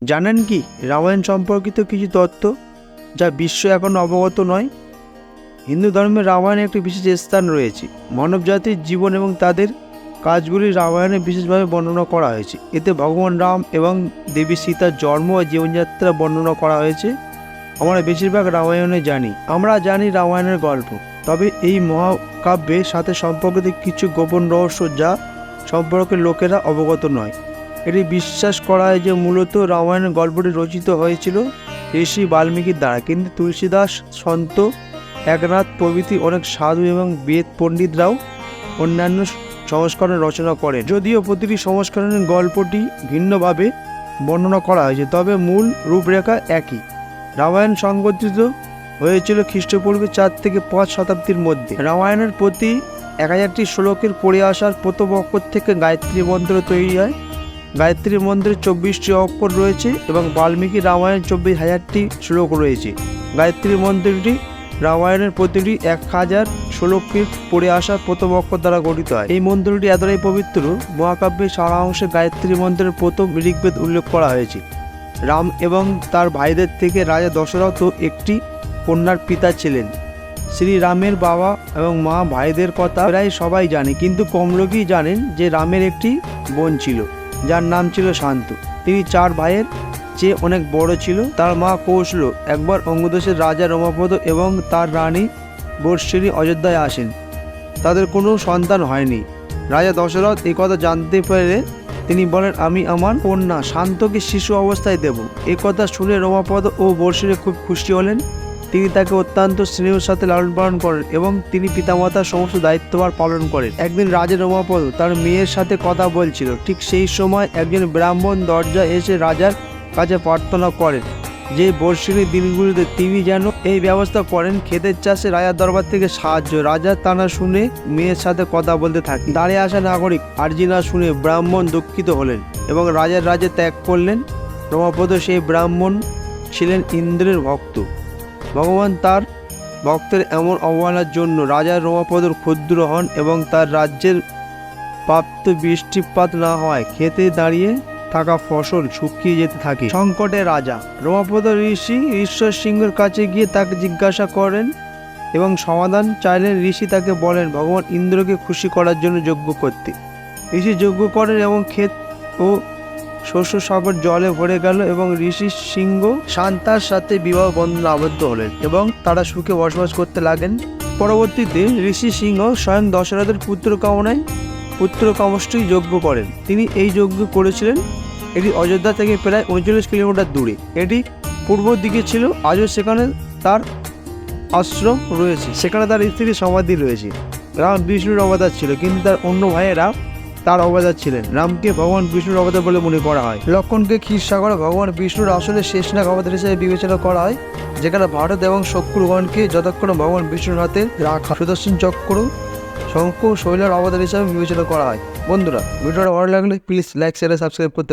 জানেন কি রামায়ণ সম্পর্কিত কিছু তথ্য যা বিশ্ব এখনো অবগত নয়? হিন্দু ধর্মে রামায়ণে একটি বিশেষ স্থান রয়েছে। মানবজাতির জীবন এবং তাদের কাজগুলি রামায়ণে বিশেষভাবে বর্ণনা করা হয়েছে। এতে ভগবান রাম এবং দেবী সীতার জন্ম ও জীবনযাত্রা বর্ণনা করা হয়েছে। আমরা বেশিরভাগ রামায়ণে জানি, রামায়ণের গল্প, তবে এই মহাকাব্যের সাথে সম্পর্কিত কিছু গোপন রহস্য যা সম্পর্কে লোকেরা অবগত নয়। এটি বিশ্বাস করা হয় যে মূলত রামায়ণের গল্পটি রচিত হয়েছিল ঋষি বাল্মীকির দ্বারা, কিন্তু তুলসীদাস, সন্ত একনাথ প্রভৃতি অনেক সাধু এবং বেদ পণ্ডিতরাও অন্যান্য সংস্করণ রচনা করেন। যদিও প্রতিটি সংস্করণের গল্পটি ভিন্নভাবে বর্ণনা করা হয়েছে, তবে মূল রূপরেখা একই। রামায়ণ সংগঠিত হয়েছিল খ্রিস্টপূর্বে 4 থেকে 5 শতাব্দীর মধ্যে। রামায়ণের প্রতি 1000টি শ্লোকের পড়ে আসার প্রথম অক্ষর থেকে গায়ত্রী মন্ত্র তৈরি হয়। গায়ত্রী মন্ত্রে 24টি অক্ষর রয়েছে এবং বাল্মীকি রামায়ণ 24,000টি শ্লোক রয়েছে। গায়ত্রী মন্ত্রটি রামায়ণের প্রতিটি 1000 শ্লোককে পড়ে আসা প্রথম অক্ষর দ্বারা গঠিত হয়। এই মন্ত্রটি এতটাই পবিত্র, মহাকাব্যের সারাংশে গায়ত্রী মন্ত্রের প্রথম ঋগ্বেদ উল্লেখ করা হয়েছে। রাম এবং তার ভাইদের থেকে রাজা দশরথ একটি কন্যার পিতা ছিলেন। শ্রীরামের বাবা এবং মা ভাইদের কথা প্রায় সবাই জানে, কিন্তু কম লোকই জানেন যে রামের একটি বোন ছিল যার নাম ছিল শান্তু। তিনি 4 ভাইয়ের চেয়ে অনেক বড় ছিল। তার মা কৌশল একবার অঙ্গদেশের রাজা রমাপদ এবং তার রানী বর্ষিণী অযোধ্যায় আসেন। তাদের কোনো সন্তান হয়নি। রাজা দশরথ এই কথা জানতে পেরে তিনি বলেন, আমি আমার কন্যা শান্তকে শিশু অবস্থায় দেব। এ কথা শুনে রমাপদ ও বর্ষিণী খুব খুশি হলেন। তিনি তাকে অত্যন্ত স্নেহের সাথে লালন পালন করেন এবং তিনি পিতামাতার সমস্ত দায়িত্বভার পালন করেন। একদিন রাজা রমাপদ তার মেয়ের সাথে কথা বলছিল। ঠিক সেই সময় একজন ব্রাহ্মণ দরজা এসে রাজার কাছে প্রার্থনা করেন যে বর্ষিণীর দিনগুলিতে তিনি যেন এই ব্যবস্থা করেন ক্ষেতের চাষে রাজার দরবার থেকে সাহায্য। রাজা তা না শুনে মেয়ের সাথে কথা বলতে থাকেন। দাঁড়িয়ে আসা নাগরিক আর্জি না শুনে ব্রাহ্মণ দুঃখিত হলেন এবং রাজার রাজ্যে ত্যাগ করলেন। রমাপদ সেই ব্রাহ্মণ ছিলেন ইন্দ্রের ভক্ত। ভগবান তার ভক্তের এমন অবহেলার জন্য রাজা রমাপদর ক্ষুদ্র হন এবং তার রাজ্যের প্রাপ্ত বৃষ্টিপাত না হয় ক্ষেতে দাঁড়িয়ে থাকা ফসল শুকিয়ে যেতে থাকে। সংকটে রাজা রমাপদ ঋষি ঈশ্বর সিংহের কাছে গিয়ে তাকে জিজ্ঞাসা করেন এবং সমাধান চাইলেন। ঋষি তাকে বলেন ভগবান ইন্দ্রকে খুশি করার জন্য যজ্ঞ করতে। ঋষি যজ্ঞ করেন এবং ক্ষেত ও শস্য সাগর জলে ভরে গেল এবং ঋষি সিংহ শান্তার সাথে বিবাহ বন্ধনে আবদ্ধ হলেন এবং তারা সুখে বসবাস করতে লাগেন। পরবর্তীতে ঋষি সিংহ স্বয়ং দশরথের পুত্র কামষ্টি যজ্ঞ করেন। তিনি এই যজ্ঞ করেছিলেন। এটি অযোধ্যা থেকে প্রায় 39 কিলোমিটার দূরে। এটি পূর্ব দিকে ছিল। আজও সেখানে তার আশ্রম রয়েছে, সেখানে তার স্ত্রীর সমাধি রয়েছে। রাম বিষ্ণুর অবতার ছিল, কিন্তু তার অন্য ভাইয়েরা তার অবতার ছিলেন। রামকে ভগবান বিষ্ণুর অবতার বলে মনে করা হয়। লক্ষণকে ক্ষীরসাগরে ভগবান বিষ্ণুর আসলে শেষনাগ অবতার হিসেবে বিবেচনা করা হয়, যেখানে ভারত এবং শত্রুগণকে যতক্ষণ ভগবান বিষ্ণুর হাতে রাখা সুদর্শন চক্র, শঙ্খ, শৈলার অবতার হিসেবে বিবেচনা করা হয়। বন্ধুরা, ভিডিওটা ভালো লাগলে প্লিজ লাইক, শেয়ার, সাবস্ক্রাইব করতে